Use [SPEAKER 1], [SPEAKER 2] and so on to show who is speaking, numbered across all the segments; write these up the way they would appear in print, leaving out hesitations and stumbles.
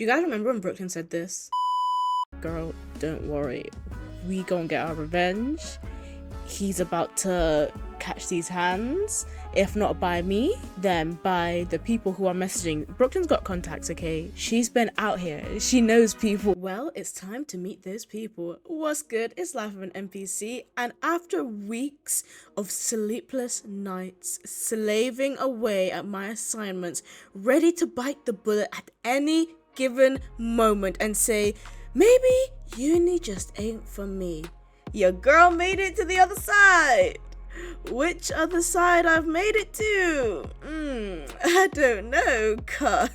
[SPEAKER 1] Do you guys remember when Brooklyn said this? Girl, don't worry. We gonna get our revenge. He's about to catch these hands. If not by me, then by the people who are messaging. Brooklyn's got contacts, okay? She's been out here. She knows people. Well, it's time to meet those people. What's good? It's Life of an NPC. And after weeks of sleepless nights, slaving away at my assignments, ready to bite the bullet at any given moment and say, maybe uni just ain't for me. Your girl made it to the other side. Which other side I've made it to? I don't know, cuz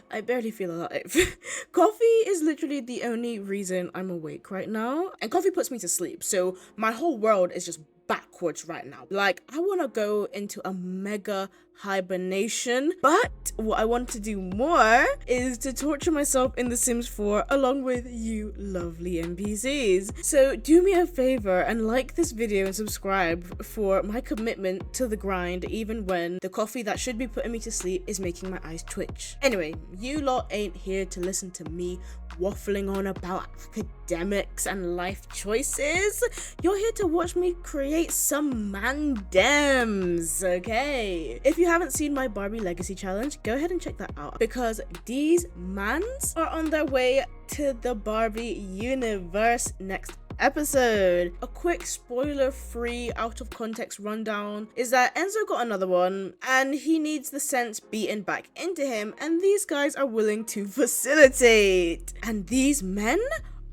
[SPEAKER 1] I barely feel alive. Coffee is literally the only reason I'm awake right now, and coffee puts me to sleep, so my whole world is just backwards right now. Like, I want to go into a mega hibernation, but what I want to do more is to torture myself in The Sims 4 along with you lovely NPCs. So do me a favor and like this video and subscribe for my commitment to the grind, even when the coffee that should be putting me to sleep is making my eyes twitch. Anyway, you lot ain't here to listen to me waffling on about academics and life choices. You're here to watch me create some mandems, okay? If you haven't seen my Barbie Legacy challenge, go ahead and check that out, because these mans are on their way to the Barbie universe next episode. A quick spoiler-free, out-of-context rundown is that Enzo got another one and he needs the sense beaten back into him, and these guys are willing to facilitate. And these men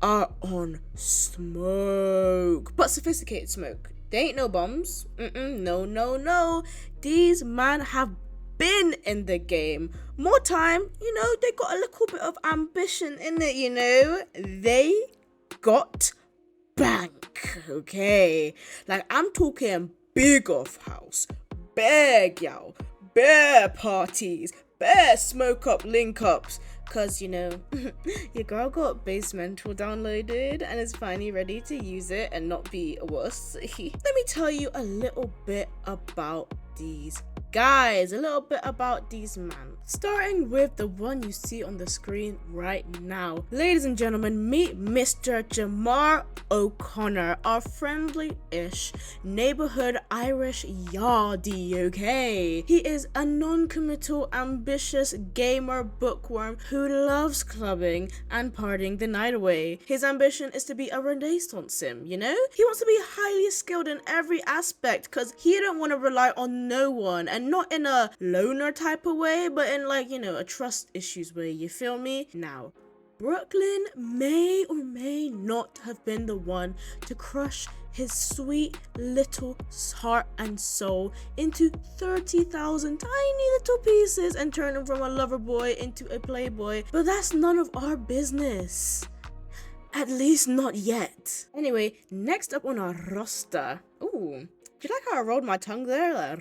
[SPEAKER 1] are on smoke, but sophisticated smoke. They ain't no bums. No. These men have been in the game. More time, they got a little bit of ambition in it, They got bank, okay? Like, I'm talking big off house, bare gal, bare parties, bare smoke up link ups, cause your girl got base mental downloaded and is finally ready to use it and not be a wuss. Let me tell you a little bit about these guys, a little bit about these men, starting with the one you see on the screen right now. Ladies and gentlemen, meet Mr. Jamar O'Connor, our friendly-ish neighborhood Irish yardie, okay? He is a non-committal, ambitious gamer bookworm who loves clubbing and partying the night away. His ambition is to be a Renaissance sim, He wants to be highly skilled in every aspect, because he don't want to rely on no one, and not in a loner type of way, but in a trust issues way, you feel me? Now, Brooklyn may or may not have been the one to crush his sweet little heart and soul into 30,000 tiny little pieces and turn him from a lover boy into a playboy, but that's none of our business. At least not yet. Anyway, next up on our roster. Ooh. Do you like how I rolled my tongue there?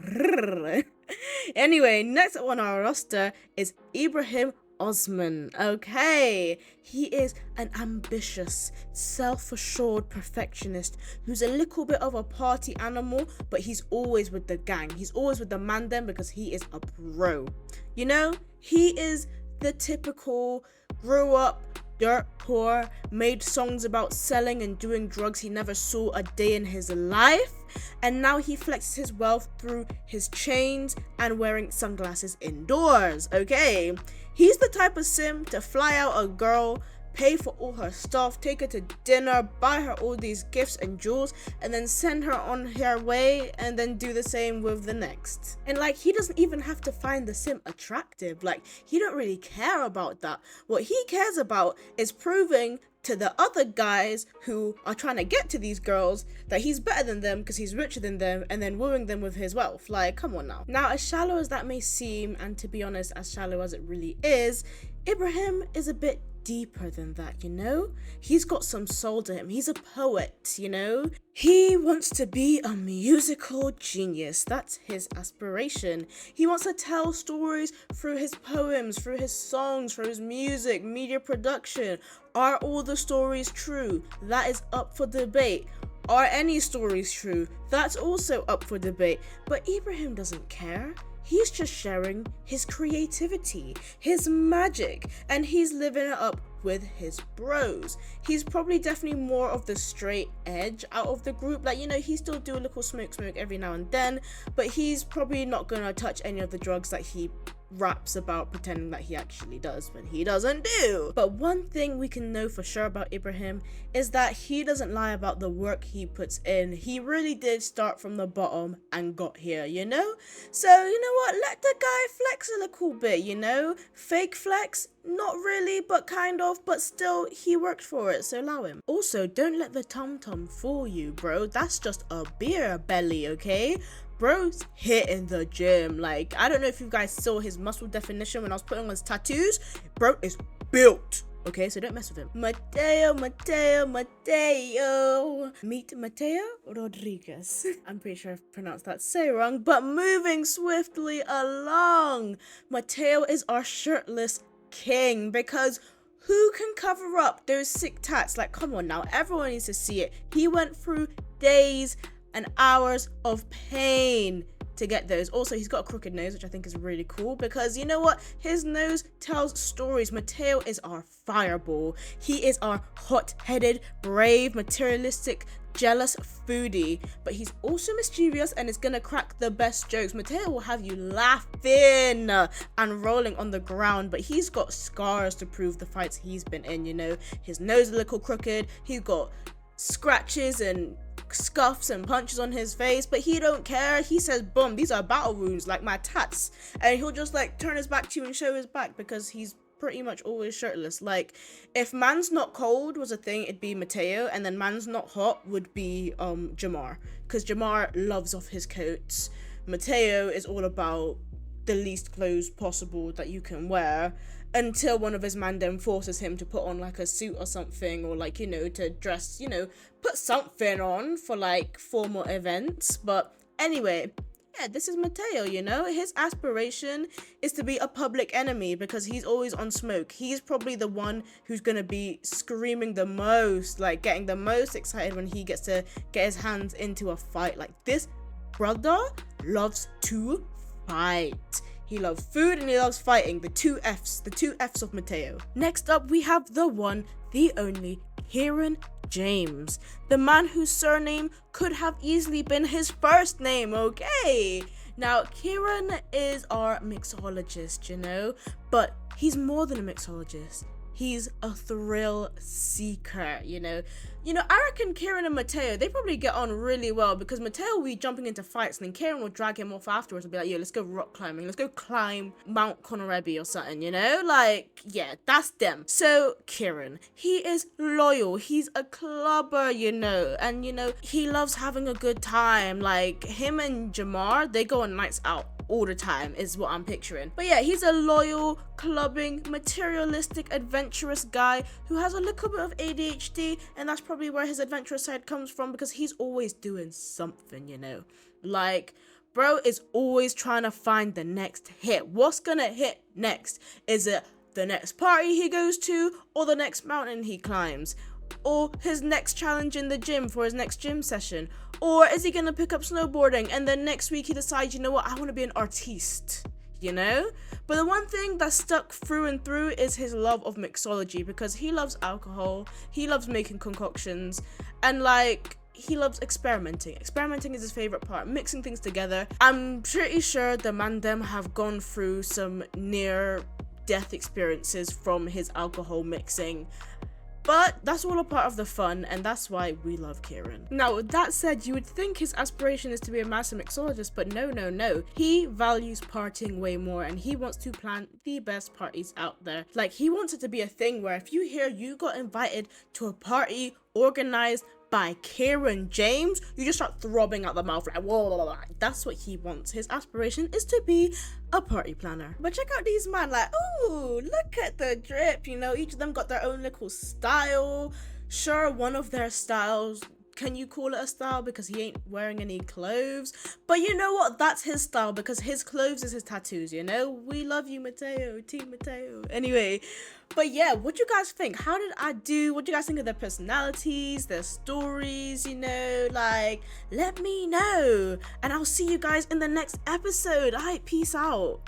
[SPEAKER 1] Anyway, next on our roster is Ibrahim Osman. Okay, he is an ambitious, self-assured perfectionist who's a little bit of a party animal, but he's always with the gang. He's always with the mandem because he is a bro. He is the typical grew up dirt poor, made songs about selling and doing drugs he never saw a day in his life, and now he flexes his wealth through his chains and wearing sunglasses indoors, okay? He's the type of sim to fly out a girl, pay for all her stuff, take her to dinner, buy her all these gifts and jewels, and then send her on her way, and then do the same with the next. And he doesn't even have to find the sim attractive. He don't really care about that. What he cares about is proving to the other guys who are trying to get to these girls that he's better than them because he's richer than them, and then wooing them with his wealth. Come on now. Now, as shallow as that may seem, and to be honest, as shallow as it really is, Ibrahim is a bit deeper than that, He's got some soul to him. He's a poet, He wants to be a musical genius. That's his aspiration. He wants to tell stories through his poems, through his songs, through his music, media production. Are all the stories true? That is up for debate. Are any stories true? That's also up for debate. But Ibrahim doesn't care. he's just sharing his creativity, his magic, and he's living it up with his bros. He's probably definitely more of the straight edge out of the group. Like, you know, he still do a little smoke every now and then, but he's probably not gonna touch any of the drugs that he raps about pretending that he actually does when he doesn't do. But one thing we can know for sure about Ibrahim is that he doesn't lie about the work he puts in. He really did start from the bottom and got here, you know? So, you know what, let the guy flex a little bit, you know? Fake flex, not really, but kind of, but still, he worked for it, so allow him. Also, don't let the tum-tum fool you, bro. That's just a beer belly, okay? Bro's hitting the gym. Like, I don't know if you guys saw his muscle definition when I was putting on his tattoos. Bro is built. Okay, so don't mess with him. Mateo. Meet Mateo Rodriguez. I'm pretty sure I've pronounced that so wrong, but moving swiftly along. Mateo is our shirtless king, because who can cover up those sick tats? Like, come on now, everyone needs to see it. He went through days and hours of pain to get those. Also, he's got a crooked nose, which I think is really cool, because you know what? His nose tells stories. Mateo is our fireball. He is our hot-headed, brave, materialistic, jealous foodie, but he's also mischievous and is gonna crack the best jokes. Mateo will have you laughing and rolling on the ground, but he's got scars to prove the fights he's been in, you know? His nose is a little crooked, he's got scratches and scuffs and punches on his face, but he don't care. He says, boom, these are battle wounds like my tats, and he'll just like turn his back to you and show his back, because he's pretty much always shirtless. Like, if man's not cold was a thing, it'd be Mateo, and then man's not hot would be Jamar, because Jamar loves off his coats. Mateo is all about the least clothes possible that you can wear, until one of his mandem forces him to put on like a suit or something, or like, you know, to dress, you know, put something on for like formal events. But anyway, yeah, this is Mateo, you know? His aspiration is to be a public enemy, because he's always on smoke. He's probably the one who's gonna be screaming the most, like getting the most excited when he gets to get his hands into a fight. Like, this brother loves to fight. He loves food and he loves fighting. The two F's of Mateo. Next up, we have the one, the only, Kieran James. The man whose surname could have easily been his first name, okay? Now, Kieran is our mixologist, you know? But he's more than a mixologist. He's a thrill seeker, you know? I reckon Kieran and Mateo, they probably get on really well, because Mateo will be jumping into fights and then Kieran will drag him off afterwards and be like, yo, let's go rock climbing. Let's go climb Mount Conorebi or something, you know? Like, yeah, that's them. So, Kieran, he is loyal. He's a clubber, you know? And, you know, he loves having a good time. Like, him and Jamar, they go on nights out all the time is what I'm picturing. But yeah, he's a loyal, clubbing, materialistic, adventurous guy who has a little bit of ADHD, and that's probably where his adventurous side comes from, because he's always doing something, you know? Like, bro is always trying to find the next hit. What's gonna hit next? Is it the next party he goes to, or the next mountain he climbs, or his next challenge in the gym for his next gym session? Or is he gonna pick up snowboarding and then next week he decides, you know what, I want to be an artiste, you know? But the one thing that's stuck through and through is his love of mixology, because he loves alcohol, he loves making concoctions, and like, he loves experimenting. Experimenting is his favorite part, mixing things together. I'm pretty sure the Mandem have gone through some near death experiences from his alcohol mixing. But that's all a part of the fun, and that's why we love Kieran. Now, with that said, you would think his aspiration is to be a master mixologist, but no. He values partying way more, and he wants to plan the best parties out there. Like, he wants it to be a thing where if you hear you got invited to a party organized by Kieran James, you just start throbbing out the mouth like, whoa. That's what he wants. His aspiration is to be a party planner. But check out these man, like, ooh, look at the drip, you know? Each of them got their own little style. Sure, one of their styles can you call it a style because he ain't wearing any clothes? But you know what? That's his style because his clothes is his tattoos, you know? We love you, Mateo. Team Mateo. Anyway, but yeah, what you guys think? How did I do? What do you guys think of their personalities, their stories, you know? Like, let me know. And I'll see you guys in the next episode. Alright, peace out.